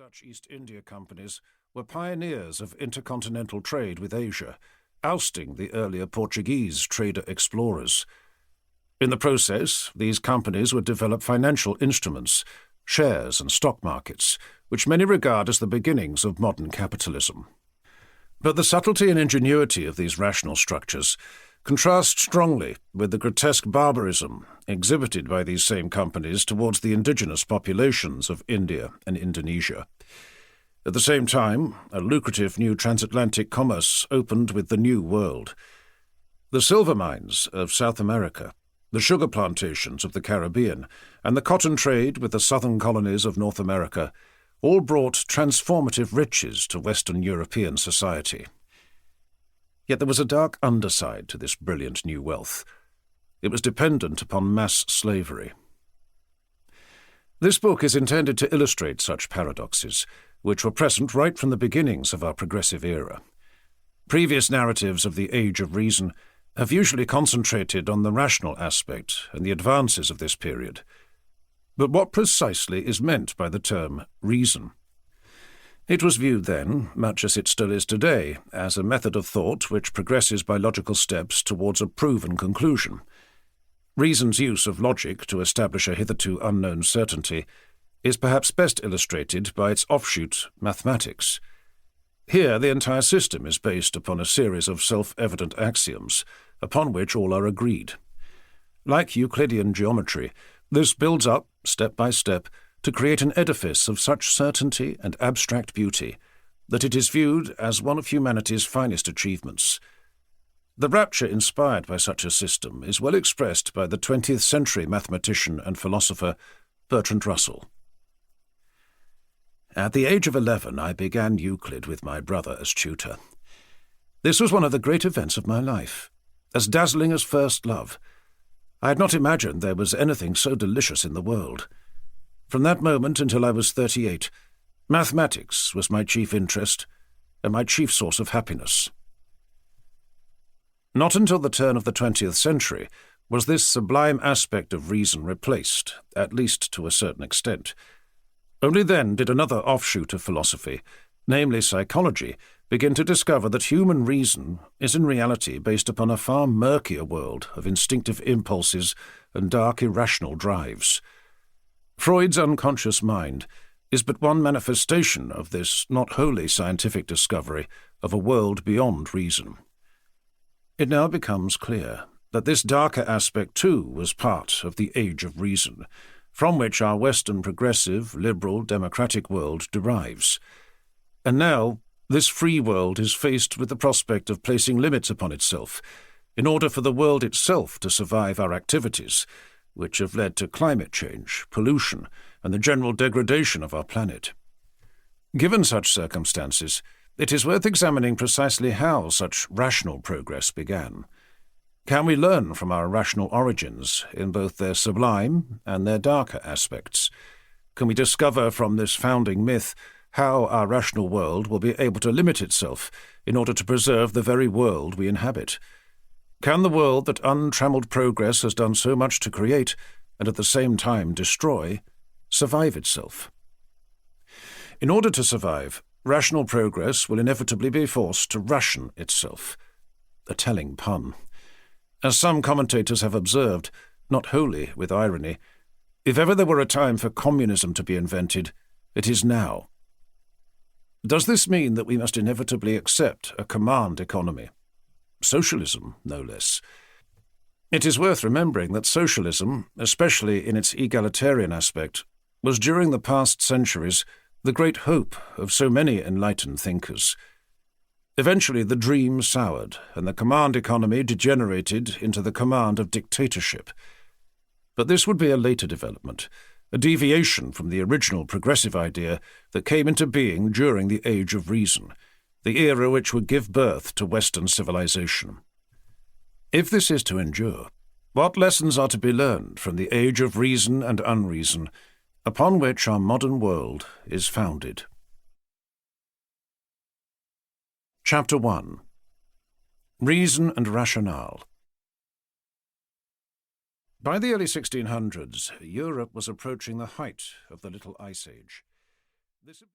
Dutch East India companies were pioneers of intercontinental trade with Asia, ousting the earlier Portuguese trader-explorers. In the process, these companies would develop financial instruments, shares and stock markets, which many regard as the beginnings of modern capitalism. But the subtlety and ingenuity of these rational structures contrast strongly with the grotesque barbarism exhibited by these same companies towards the indigenous populations of India and Indonesia. At the same time, a lucrative new transatlantic commerce opened with the New World. The silver mines of South America, the sugar plantations of the Caribbean, and the cotton trade with the southern colonies of North America all brought transformative riches to Western European society. Yet there was a dark underside to this brilliant new wealth. It was dependent upon mass slavery. This book is intended to illustrate such paradoxes, which were present right from the beginnings of our progressive era. Previous narratives of the Age of Reason have usually concentrated on the rational aspect and the advances of this period. But what precisely is meant by the term reason? It was viewed then, much as it still is today, as a method of thought which progresses by logical steps towards a proven conclusion. Reason's use of logic to establish a hitherto unknown certainty is perhaps best illustrated by its offshoot, mathematics. Here the entire system is based upon a series of self-evident axioms, upon which all are agreed. Like Euclidean geometry, this builds up, step by step, to create an edifice of such certainty and abstract beauty that it is viewed as one of humanity's finest achievements. The rapture inspired by such a system is well expressed by the 20th century mathematician and philosopher Bertrand Russell. At the age of 11, I began Euclid with my brother as tutor. This was one of the great events of my life, as dazzling as first love. I had not imagined there was anything so delicious in the world. From that moment until I was 38, mathematics was my chief interest and my chief source of happiness. Not until the turn of the 20th century was this sublime aspect of reason replaced, at least to a certain extent. Only then did another offshoot of philosophy, namely psychology, begin to discover that human reason is in reality based upon a far murkier world of instinctive impulses and dark irrational drives. Freud's unconscious mind is but one manifestation of this not wholly scientific discovery of a world beyond reason. It now becomes clear that this darker aspect too was part of the Age of Reason, from which our Western progressive, liberal, democratic world derives. And now this free world is faced with the prospect of placing limits upon itself, in order for the world itself to survive our activities, which have led to climate change, pollution, and the general degradation of our planet. Given such circumstances, it is worth examining precisely how such rational progress began. Can we learn from our rational origins in both their sublime and their darker aspects? Can we discover from this founding myth how our rational world will be able to limit itself in order to preserve the very world we inhabit? Can the world that untrammeled progress has done so much to create, and at the same time destroy, survive itself? In order to survive, rational progress will inevitably be forced to ration itself. A telling pun. As some commentators have observed, not wholly with irony, if ever there were a time for communism to be invented, it is now. Does this mean that we must inevitably accept a command economy? Socialism, no less. It is worth remembering that socialism, especially in its egalitarian aspect, was during the past centuries the great hope of so many enlightened thinkers. Eventually the dream soured, and the command economy degenerated into the command of dictatorship. But this would be a later development, a deviation from the original progressive idea that came into being during the Age of Reason, the era which would give birth to Western civilization. If this is to endure, what lessons are to be learned from the Age of Reason and Unreason, upon which our modern world is founded? Chapter 1. Reason and Rationale. By the early 1600s, Europe was approaching the height of the Little Ice Age. This